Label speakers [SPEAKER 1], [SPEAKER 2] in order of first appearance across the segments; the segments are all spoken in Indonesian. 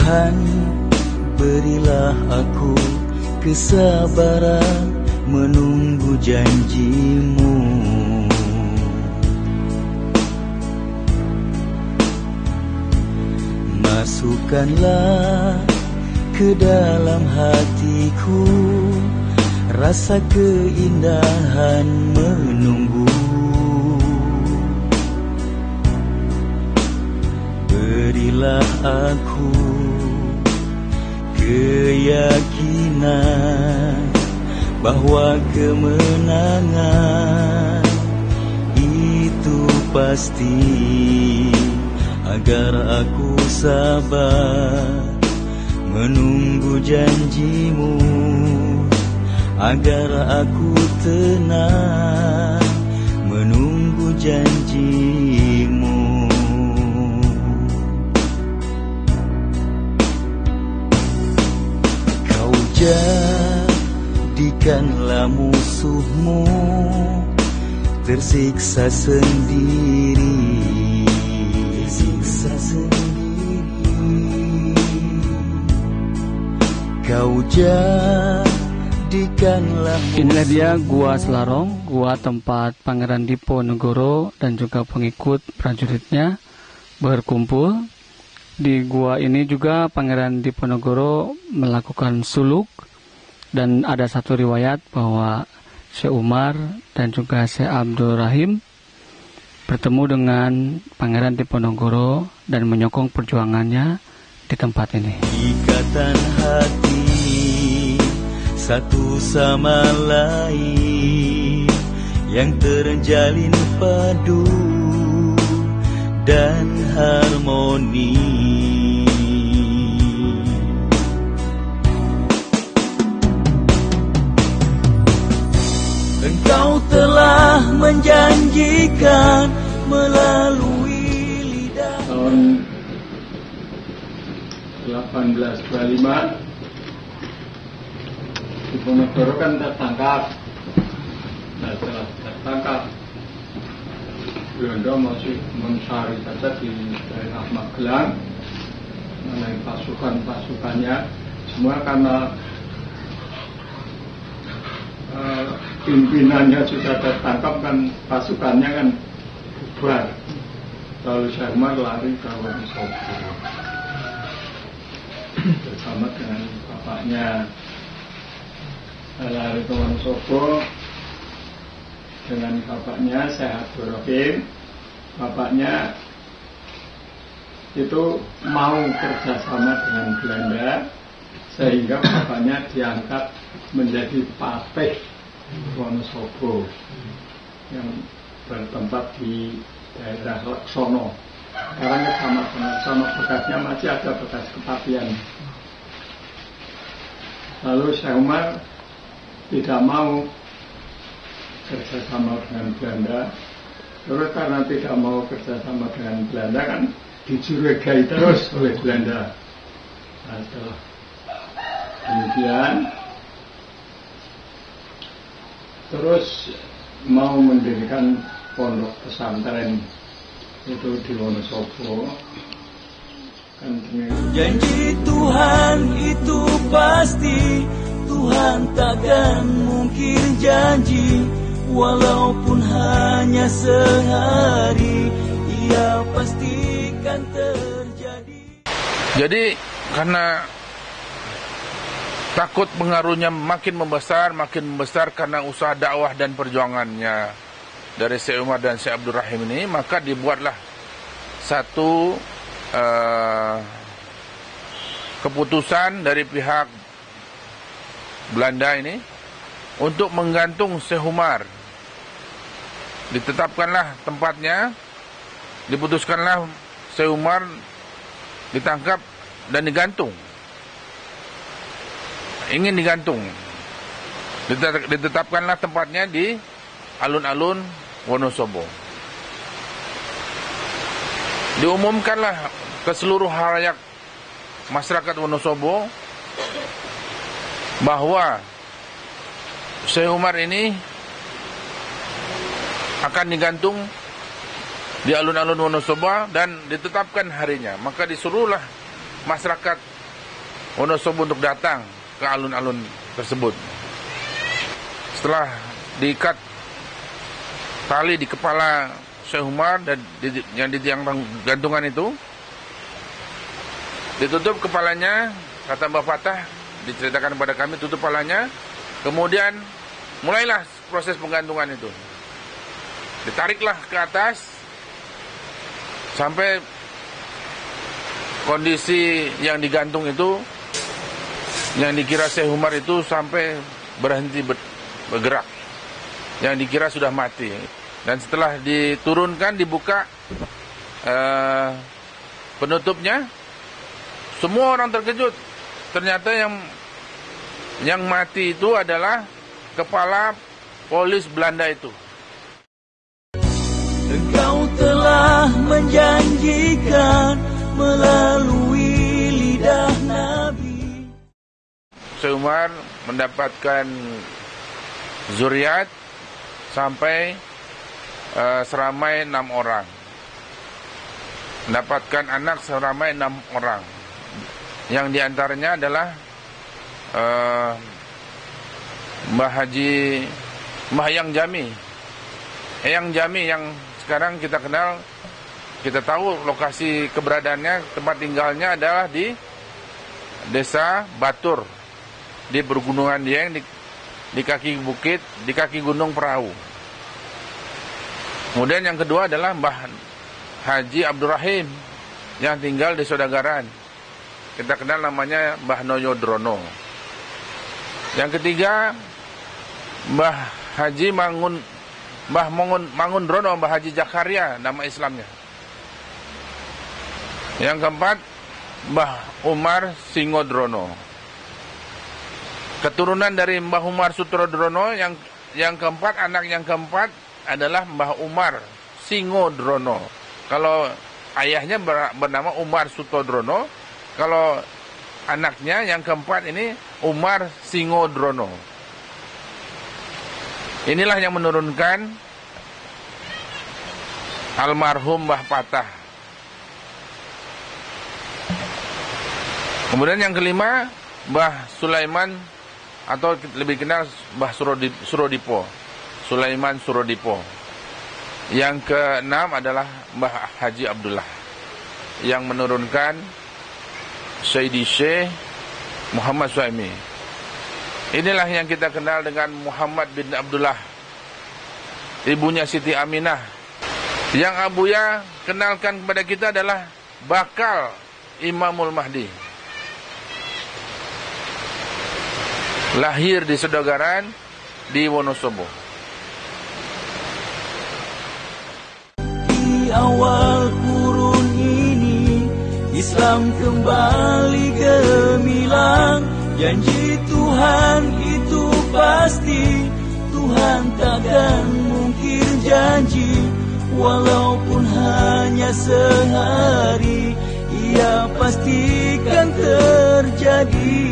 [SPEAKER 1] Tuhan, berilah aku kesabaran menunggu janji-Mu. Masukkanlah ke dalam hatiku rasa keindahan menunggu. Berilah aku keyakinan bahwa kemenangan itu pasti, agar aku sabar menunggu janji-Mu, agar aku tenang menunggu janji-Mu. Kau jadikanlah musuhmu tersiksa sendiri, Kau jadikanlah.
[SPEAKER 2] Inilah dia Gua Selarong, gua tempat Pangeran Diponegoro dan juga pengikut prajuritnya berkumpul. Di gua ini juga Pangeran Diponegoro melakukan suluk, dan ada satu riwayat bahwa Syekh Umar dan juga Syekh Abdul Rahim bertemu dengan Pangeran Diponegoro dan menyokong perjuangannya di tempat ini.
[SPEAKER 1] Ikatan hati satu sama lain yang terjalin padu dan harmoni. Engkau telah menjanjikan melalui lidah.
[SPEAKER 3] Tahun 1825 Diponegoro kan tertangkap. Nah, setelah tertangkap, Belanda masih mencari saja di daerah Magelang mengenai pasukan-pasukannya. Semua karena pimpinannya sudah tertangkap, kan pasukannya kan bubar. Lalu Syekh Umar lari ke Wonosobo bersama dengan bapaknya. Lari ke Wonosobo dengan bapaknya Syekh Abdul Rahim. Bapaknya itu mau kerjasama dengan Belanda, sehingga bapaknya diangkat menjadi patih Wonosobo yang bertempat di daerah Leksono. Sekarang kecamatan Leksono, bekasnya masih ada bekas kepatian. Lalu Syekh Umar tidak mau kerjasama dengan Belanda. Terus karena tidak mau kerjasama dengan Belanda, kan dicurigai terus oleh Belanda. Nah, setelah demikian, terus mau mendirikan pondok pesantren itu di Wonosobo.
[SPEAKER 1] Janji Tuhan itu pasti, Tuhan takkan mungkir janji, walaupun hanya sehari, Ia pastikan terjadi.
[SPEAKER 4] Jadi karena takut pengaruhnya makin membesar karena usaha dakwah dan perjuangannya dari Syekh Umar dan Syekh Abdul Rahim ini, maka dibuatlah satu keputusan dari pihak Belanda ini untuk menggantung Syekh Umar. Ditetapkanlah tempatnya, diputuskanlah Syekh Umar ditangkap dan digantung. Ingin digantung. Ditetapkanlah tempatnya di alun-alun Wonosobo. Diumumkanlah ke seluruh halayak masyarakat Wonosobo bahwa Syekh Umar ini akan digantung di alun-alun Wonosobo dan ditetapkan harinya. Maka disuruhlah masyarakat Wonosobo untuk datang ke alun-alun tersebut. Setelah diikat tali di kepala Syekh Umar dan yang di tiang gantungan itu, ditutup kepalanya, kata Mbah Patah, diceritakan kepada kami, tutup kepalanya, kemudian mulailah proses penggantungan itu. Ditariklah ke atas sampai kondisi yang digantung itu, yang dikira Syekh Umar itu sampai berhenti bergerak, yang dikira sudah mati. Dan setelah diturunkan, dibuka penutupnya, semua orang terkejut. Ternyata yang mati itu adalah kepala polis Belanda itu.
[SPEAKER 1] Engkau telah menjanjikan melalui lidah Nabi.
[SPEAKER 4] Syekh Umar mendapatkan zuriat sampai seramai 6 orang. Mendapatkan anak seramai 6 orang. Yang diantaranya adalah Mbah Yang Jami. Yang Jami yang sekarang kita kenal, kita tahu lokasi keberadaannya, tempat tinggalnya adalah di Desa Batur, di Pergunungan Dieng, di kaki bukit, di kaki Gunung Perahu. Kemudian yang kedua adalah Mbah Haji Abdurrahim yang tinggal di Sodagaran. Kita kenal namanya Mbah Noyo Drono. Yang ketiga Mbah Haji Mangun Drono, Mbah Haji Jakaria nama Islamnya. Yang keempat Mbah Umar Singodrono. Keturunan dari Mbah Umar Sutrodrono. Yang keempat, anak yang keempat adalah Mbah Umar Singodrono. Kalau ayahnya bernama Umar Sutrodrono, kalau anaknya yang keempat ini Umar Singodrono. Inilah yang menurunkan almarhum Mbah Patah. Kemudian yang kelima Mbah Sulaiman, atau lebih kenal Mbah Surodipo, Sulaiman Surodipo. Yang keenam adalah Mbah Haji Abdullah yang menurunkan Sayyidi Syekh Muhammad Suhaimi. Inilah yang kita kenal dengan Muhammad bin Abdullah, ibunya Siti Aminah. Yang Abuya kenalkan kepada kita adalah bakal Imamul Mahdi. Lahir di Sodagaran, di Wonosobo.
[SPEAKER 1] Di awal kurun ini, Islam kembali gemilang. Janji Tuhan itu pasti, Tuhan takkan mungkir janji. Walaupun hanya sehari, Ia pastikan terjadi.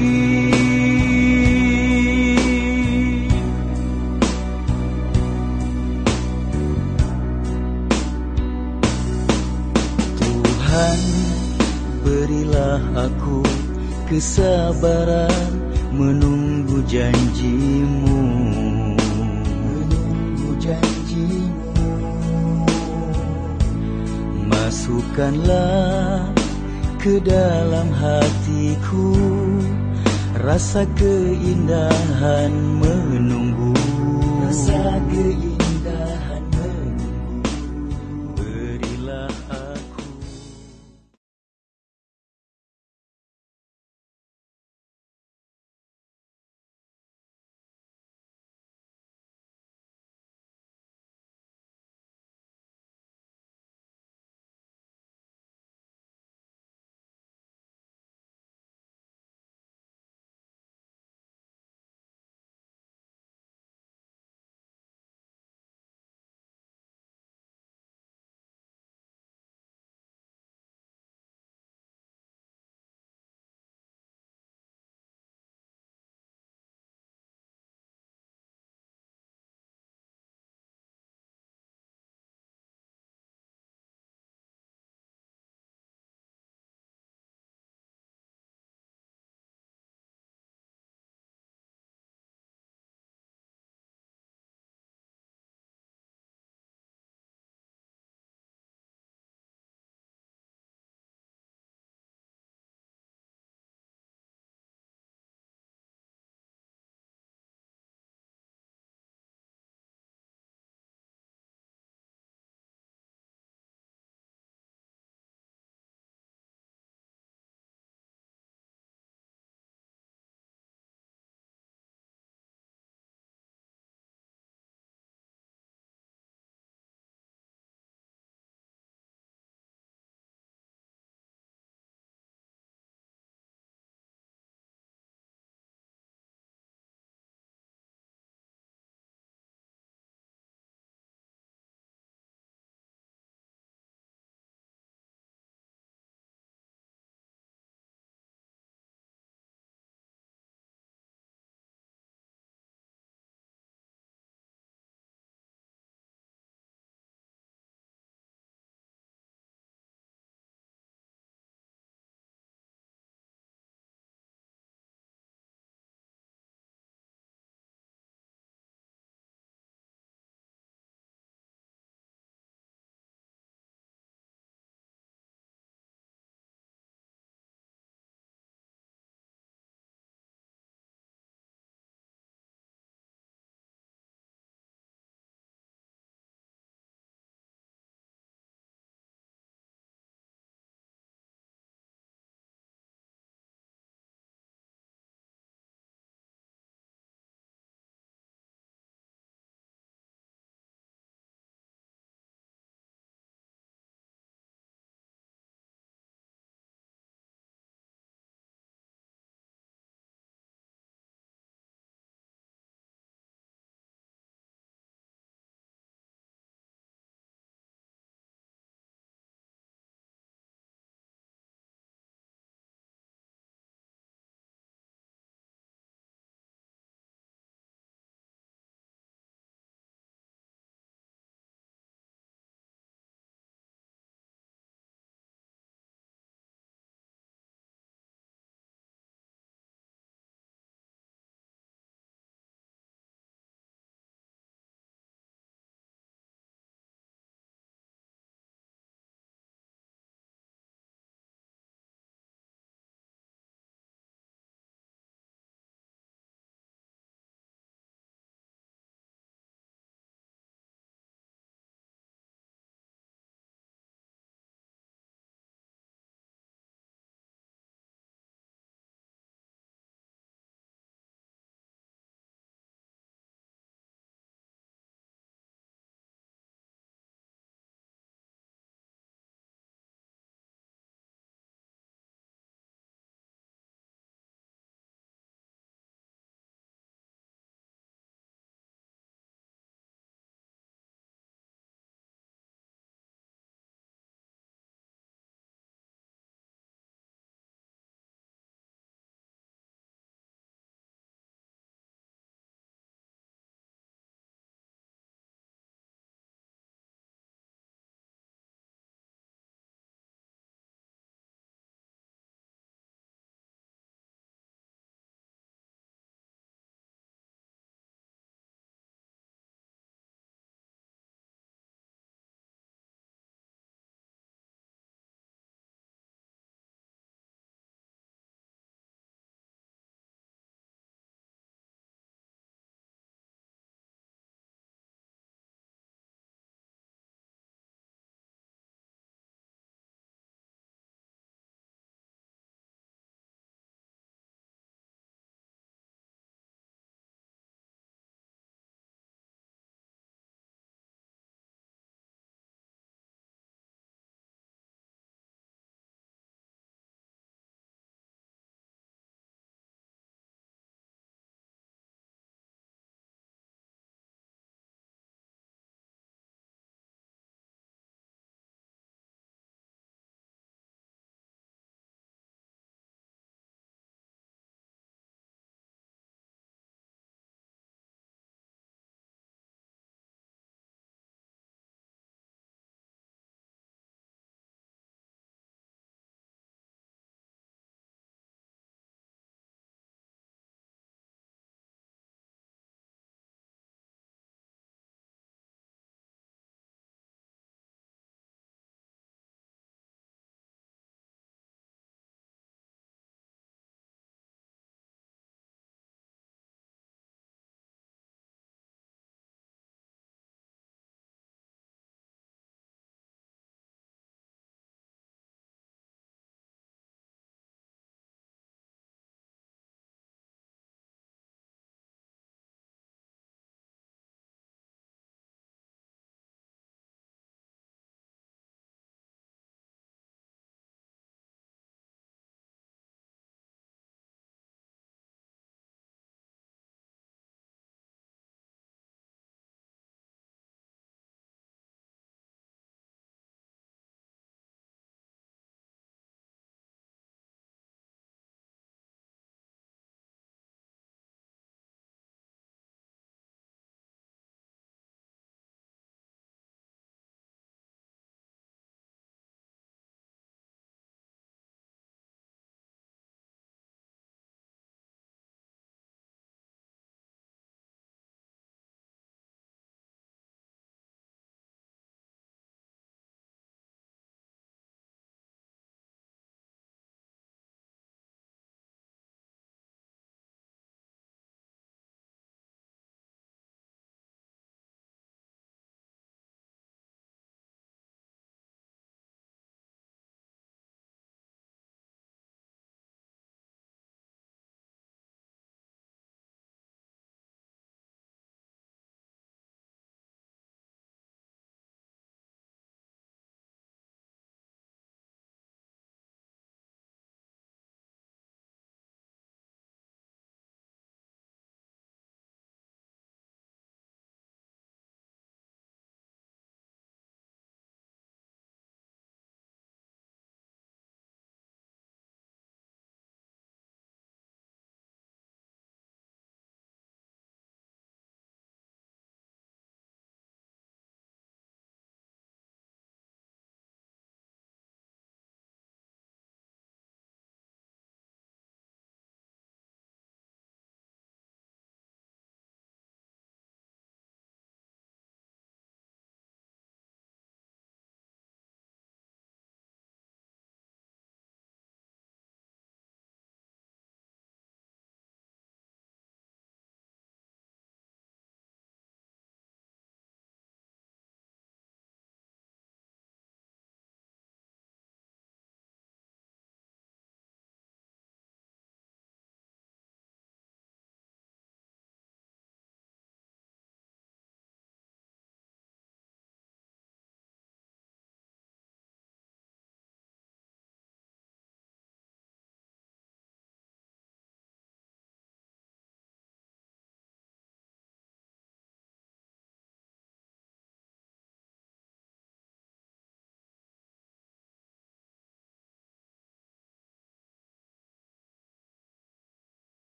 [SPEAKER 1] Tuhan, berilah aku kesabaran menunggu janji-Mu, Masukkanlah ke dalam hatiku rasa keindahan menunggu, rasa keindahan